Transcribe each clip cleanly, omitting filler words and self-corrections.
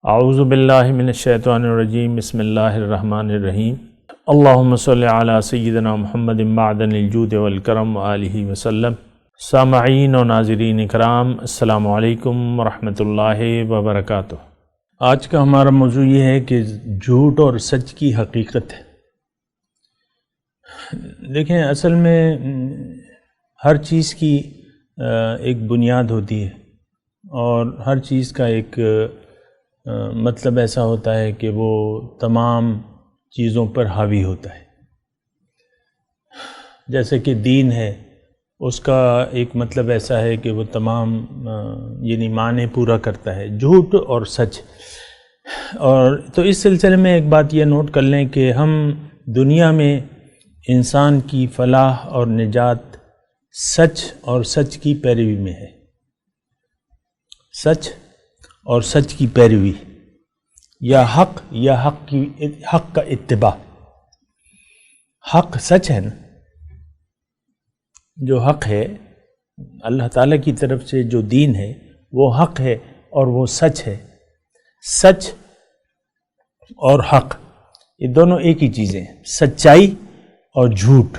اعوذ باللہ من الشیطان الرجیم بسم اللہ الرحمن الرحیم اللہم صلی علی سیدنا محمد معدن الجود والکرم وآلہ وسلم۔ سامعین و ناظرین اکرام، السلام علیکم ورحمۃ اللہ وبرکاتہ۔ آج کا ہمارا موضوع یہ ہے کہ جھوٹ اور سچ کی حقیقت ہے۔ دیکھیں، اصل میں ہر چیز کی ایک بنیاد ہوتی ہے اور ہر چیز کا ایک مطلب ایسا ہوتا ہے کہ وہ تمام چیزوں پر حاوی ہوتا ہے۔ جیسے کہ دین ہے، اس کا ایک مطلب ایسا ہے کہ وہ تمام یعنی معنی پورا کرتا ہے، جھوٹ اور سچ۔ اور تو اس سلسلے میں ایک بات یہ نوٹ کر لیں کہ ہم دنیا میں انسان کی فلاح اور نجات سچ اور سچ کی پیروی میں ہے۔ سچ اور سچ کی پیروی، یا حق کا اتباع۔ حق سچ ہے نا، جو حق ہے اللہ تعالیٰ کی طرف سے جو دین ہے وہ حق ہے اور وہ سچ ہے۔ سچ اور حق یہ دونوں ایک ہی چیزیں ہیں، سچائی اور جھوٹ۔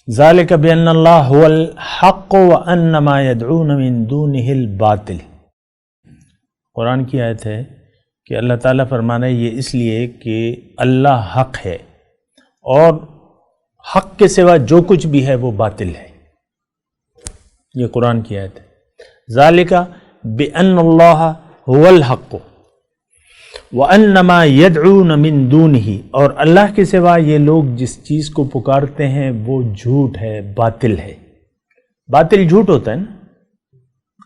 ذالک بأن اللہ هو الحق وأن ما يدعون من دونه الباطل۔ قرآن کی آیت ہے کہ اللہ تعالیٰ فرمانا ہے یہ اس لیے کہ اللہ حق ہے اور حق کے سوا جو کچھ بھی ہے وہ باطل ہے۔ یہ قرآن کی آیت ہے۔ ذالک بأن اللہ هو الحق وأن ما يدعون من دونه، اور اللہ کے سوا یہ لوگ جس چیز کو پکارتے ہیں وہ جھوٹ ہے، باطل ہے۔ باطل جھوٹ ہوتا ہے نا،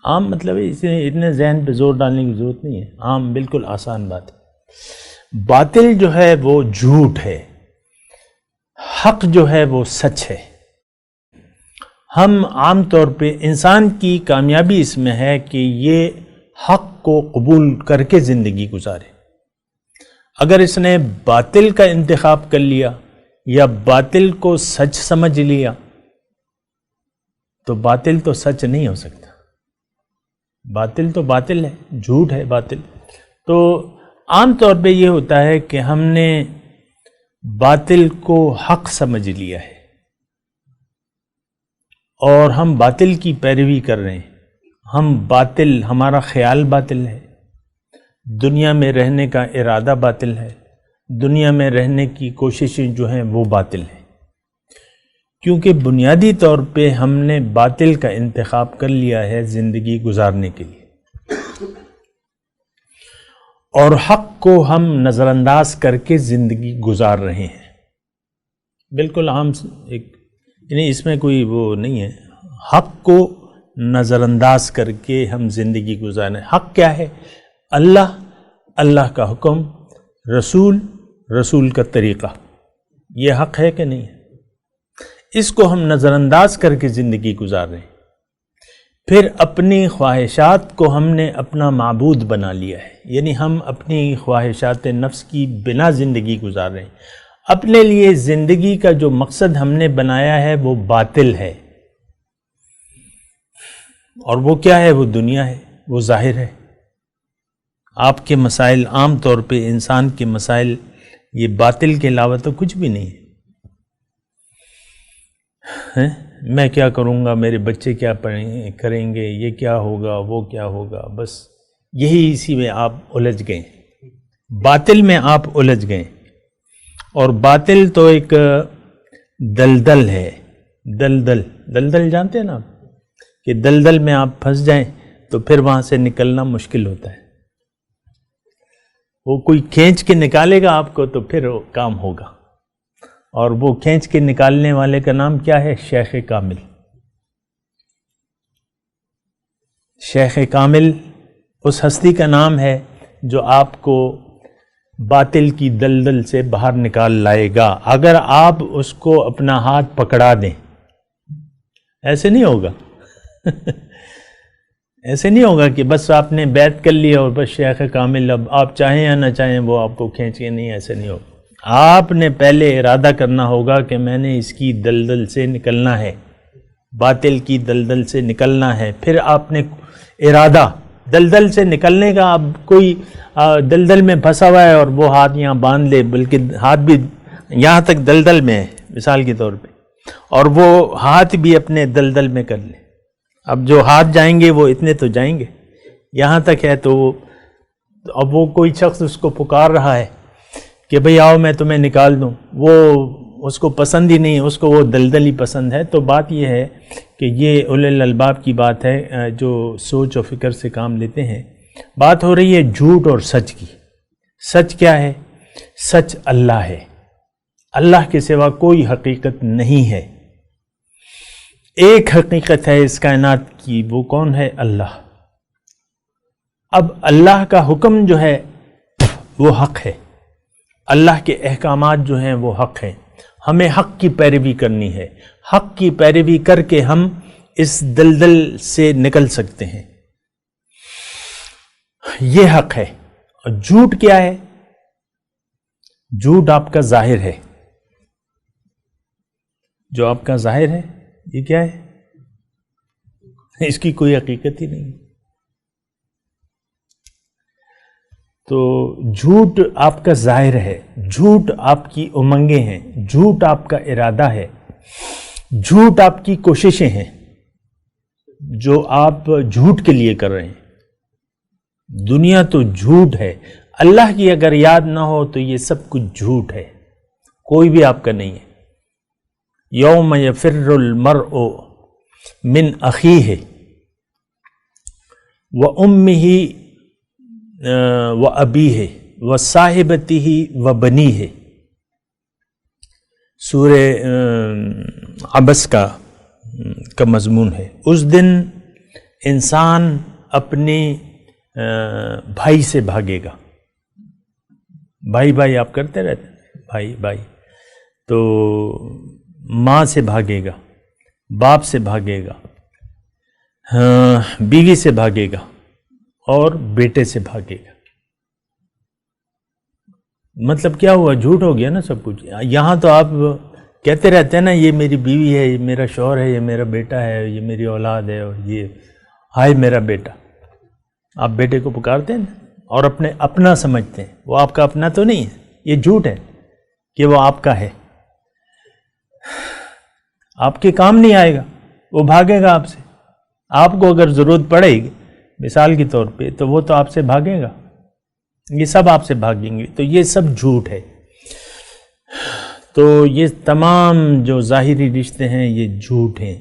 عام مطلب ہے، اسے اتنے ذہن پہ زور ڈالنے کی ضرورت نہیں ہے، عام بالکل آسان بات ہے۔ باطل جو ہے وہ جھوٹ ہے، حق جو ہے وہ سچ ہے۔ ہم عام طور پہ انسان کی کامیابی اس میں ہے کہ یہ حق کو قبول کر کے زندگی گزارے۔ اگر اس نے باطل کا انتخاب کر لیا یا باطل کو سچ سمجھ لیا تو باطل تو سچ نہیں ہو سکتا۔ باطل تو باطل ہے، جھوٹ ہے باطل۔ تو عام طور پہ یہ ہوتا ہے کہ ہم نے باطل کو حق سمجھ لیا ہے اور ہم باطل کی پیروی کر رہے ہیں۔ ہم باطل، ہمارا خیال باطل ہے، دنیا میں رہنے کا ارادہ باطل ہے، دنیا میں رہنے کی کوششیں جو ہیں وہ باطل ہیں، کیونکہ بنیادی طور پہ ہم نے باطل کا انتخاب کر لیا ہے زندگی گزارنے کے لیے، اور حق کو ہم نظر انداز کر کے زندگی گزار رہے ہیں۔ بالکل عام ایک، یعنی اس میں کوئی وہ نہیں ہے، حق کو نظر انداز کر کے ہم زندگی گزاریں۔ حق کیا ہے؟ اللہ کا حکم، رسول کا طریقہ، یہ حق ہے کہ نہیں ہے؟ اس کو ہم نظر انداز کر کے زندگی گزار رہے ہیں۔ پھر اپنی خواہشات کو ہم نے اپنا معبود بنا لیا ہے، یعنی ہم اپنی خواہشات نفس کی بنا زندگی گزار رہے ہیں۔ اپنے لیے زندگی کا جو مقصد ہم نے بنایا ہے وہ باطل ہے، اور وہ کیا ہے؟ وہ دنیا ہے، وہ ظاہر ہے۔ آپ کے مسائل، عام طور پہ انسان کے مسائل یہ باطل کے علاوہ تو کچھ بھی نہیں ہے۔ میں کیا کروں گا، میرے بچے کیا کریں گے، یہ کیا ہوگا، وہ کیا ہوگا، بس یہی اسی میں آپ الجھ گئے، باطل میں آپ الجھ گئے۔ اور باطل تو ایک دلدل ہے، دلدل جانتے ہیں نا آپ، کہ دلدل میں آپ پھنس جائیں تو پھر وہاں سے نکلنا مشکل ہوتا ہے۔ وہ کوئی کھینچ کے نکالے گا آپ کو تو پھر وہ کام ہوگا، اور وہ کھینچ کے نکالنے والے کا نام کیا ہے؟ شیخ کامل۔ شیخ کامل اس ہستی کا نام ہے جو آپ کو باطل کی دلدل سے باہر نکال لائے گا، اگر آپ اس کو اپنا ہاتھ پکڑا دیں۔ ایسے نہیں ہوگا ایسے نہیں ہوگا کہ بس آپ نے بیعت کر لیا اور بس شیخ کامل، اب آپ چاہیں یا نہ چاہیں وہ آپ کو کھینچ کے، نہیں، ایسے نہیں ہوگا۔ آپ نے پہلے ارادہ کرنا ہوگا کہ میں نے اس کی دلدل سے نکلنا ہے، باطل کی دلدل سے نکلنا ہے۔ پھر آپ نے ارادہ دلدل سے نکلنے کا. اب کوئی دلدل میں پھنسا ہوا ہے اور وہ ہاتھ یہاں باندھ لے، بلکہ ہاتھ بھی یہاں تک دلدل میں ہے مثال کے طور پہ، اور وہ ہاتھ بھی اپنے دلدل میں کر لے. اب جو ہاتھ جائیں گے وہ اتنے تو جائیں گے، یہاں تک ہے. تو اب وہ کوئی شخص اس کو پکار رہا ہے کہ بھئی آؤ میں تمہیں نکال دوں، وہ اس کو پسند ہی نہیں، اس کو وہ دلدل ہی پسند ہے. تو بات یہ ہے کہ یہ اولی الالباب کی بات ہے جو سوچ و فکر سے کام لیتے ہیں. بات ہو رہی ہے جھوٹ اور سچ کی. سچ کیا ہے؟ سچ اللہ ہے. اللہ کے سوا کوئی حقیقت نہیں ہے. ایک حقیقت ہے اس کائنات کی، وہ کون ہے؟ اللہ. اب اللہ کا حکم جو ہے وہ حق ہے، اللہ کے احکامات جو ہیں وہ حق ہیں. ہمیں حق کی پیروی کرنی ہے. حق کی پیروی کر کے ہم اس دلدل سے نکل سکتے ہیں. یہ حق ہے. اور جھوٹ کیا ہے؟ جھوٹ آپ کا ظاہر ہے. جو آپ کا ظاہر ہے یہ کیا ہے؟ اس کی کوئی حقیقت ہی نہیں. تو جھوٹ آپ کا ظاہر ہے، جھوٹ آپ کی امنگیں ہیں، جھوٹ آپ کا ارادہ ہے، جھوٹ آپ کی کوششیں ہیں جو آپ جھوٹ کے لیے کر رہے ہیں. دنیا تو جھوٹ ہے. اللہ کی اگر یاد نہ ہو تو یہ سب کچھ جھوٹ ہے، کوئی بھی آپ کا نہیں ہے. یوم یفر المرء من اخیہ وامہ وابیہ وصاحبتہ وبنیہ. سورہ عبس کا مضمون ہے. اس دن انسان اپنے بھائی سے بھاگے گا. بھائی بھائی آپ کرتے رہتے ہیں، بھائی بھائی. تو ماں سے بھاگے گا، باپ سے بھاگے گا، بیوی سے بھاگے گا اور بیٹے سے بھاگے گا. مطلب کیا ہوا؟ جھوٹ ہو گیا نا سب کچھ. یہاں تو آپ کہتے رہتے ہیں نا یہ میری بیوی ہے، یہ میرا شوہر ہے، یہ میرا بیٹا ہے، یہ میری اولاد ہے، اور یہ ہائے میرا بیٹا. آپ بیٹے کو پکارتے ہیں اور اپنا سمجھتے ہیں. وہ آپ کا اپنا تو نہیں ہے. یہ جھوٹ ہے کہ وہ آپ کا ہے. آپ کے کام نہیں آئے گا، وہ بھاگے گا آپ سے. آپ کو اگر ضرورت پڑے گی مثال کے طور پہ تو وہ تو آپ سے بھاگے گا. یہ سب آپ سے بھاگیں گے. تو یہ سب جھوٹ ہے. تو یہ تمام جو ظاہری رشتے ہیں یہ جھوٹ ہیں.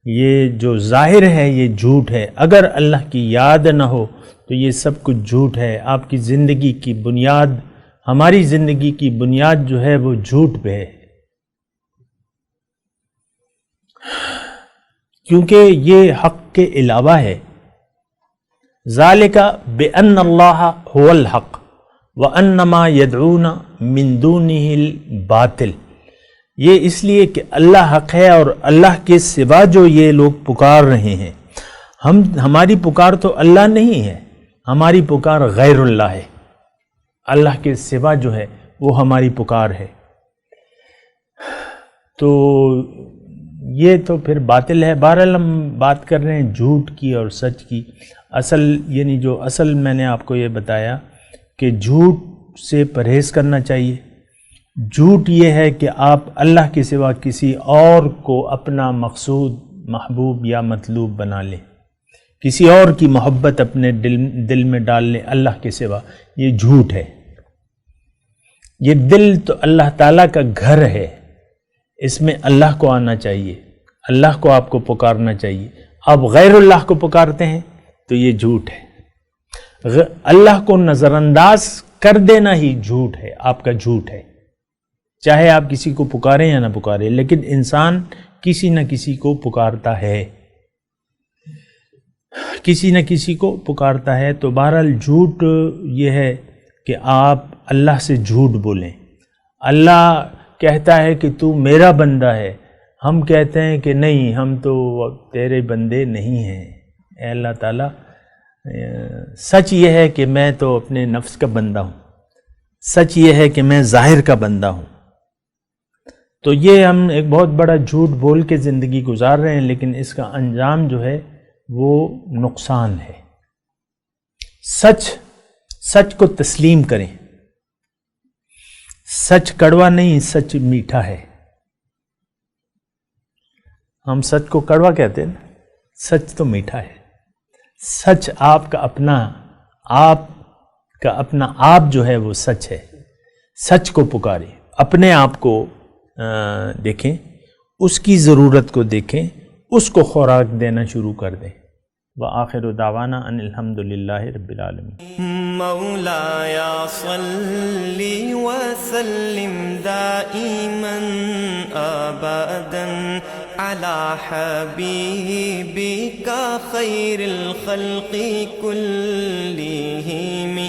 یہ جو ظاہر ہے یہ جھوٹ ہے. اگر اللہ کی یاد نہ ہو تو یہ سب کچھ جھوٹ ہے. آپ کی زندگی کی بنیاد، ہماری زندگی کی بنیاد جو ہے وہ جھوٹ پہ ہے. کیونکہ یہ حق کے علاوہ ہے. ذالک بأن اللہ هو الحق وأن ما يدعون من دونه الباطل. یہ اس لیے کہ اللہ حق ہے اور اللہ کے سوا جو یہ لوگ پکار رہے ہیں، ہماری پکار تو اللہ نہیں ہے، ہماری پکار غیر اللہ ہے. اللہ کے سوا جو ہے وہ ہماری پکار ہے. تو یہ تو پھر باطل ہے. بہرحال ہم بات کر رہے ہیں جھوٹ کی اور سچ کی. اصل یعنی جو اصل میں نے آپ کو یہ بتایا کہ جھوٹ سے پرہیز کرنا چاہیے. جھوٹ یہ ہے کہ آپ اللہ کے سوا کسی اور کو اپنا مقصود، محبوب یا مطلوب بنا لیں، کسی اور کی محبت اپنے دل میں ڈال لیں اللہ کے سوا. یہ جھوٹ ہے. یہ دل تو اللہ تعالیٰ کا گھر ہے، اس میں اللہ کو آنا چاہیے، اللہ کو آپ کو پکارنا چاہیے. آپ غیر اللہ کو پکارتے ہیں تو یہ جھوٹ ہے. اللہ کو نظر انداز کر دینا ہی جھوٹ ہے، آپ کا جھوٹ ہے. چاہے آپ کسی کو پکاریں یا نہ پکاریں، لیکن انسان کسی نہ کسی کو پکارتا ہے، کسی نہ کسی کو پکارتا ہے. تو بہرحال جھوٹ یہ ہے کہ آپ اللہ سے جھوٹ بولیں. اللہ کہتا ہے کہ تو میرا بندہ ہے، ہم کہتے ہیں کہ نہیں، ہم تو تیرے بندے نہیں ہیں. اے اللہ تعالیٰ، سچ یہ ہے کہ میں تو اپنے نفس کا بندہ ہوں، سچ یہ ہے کہ میں ظاہر کا بندہ ہوں. تو یہ ہم ایک بہت بڑا جھوٹ بول کے زندگی گزار رہے ہیں، لیکن اس کا انجام جو ہے وہ نقصان ہے. سچ کو تسلیم کریں. سچ کڑوا نہیں، سچ میٹھا ہے. ہم سچ کو کڑوا کہتے ہیں، سچ تو میٹھا ہے. سچ آپ کا اپنا آپ جو ہے وہ سچ ہے. سچ کو پکاریں، اپنے آپ کو دیکھیں، اس کی ضرورت کو دیکھیں، اس کو خوراک دینا شروع کر دیں. وآخر دعوانا ان الحمدللہ رب العالمین. مولاي صل وسلم دائما ابدا على حبيبك خير الخلق كلهم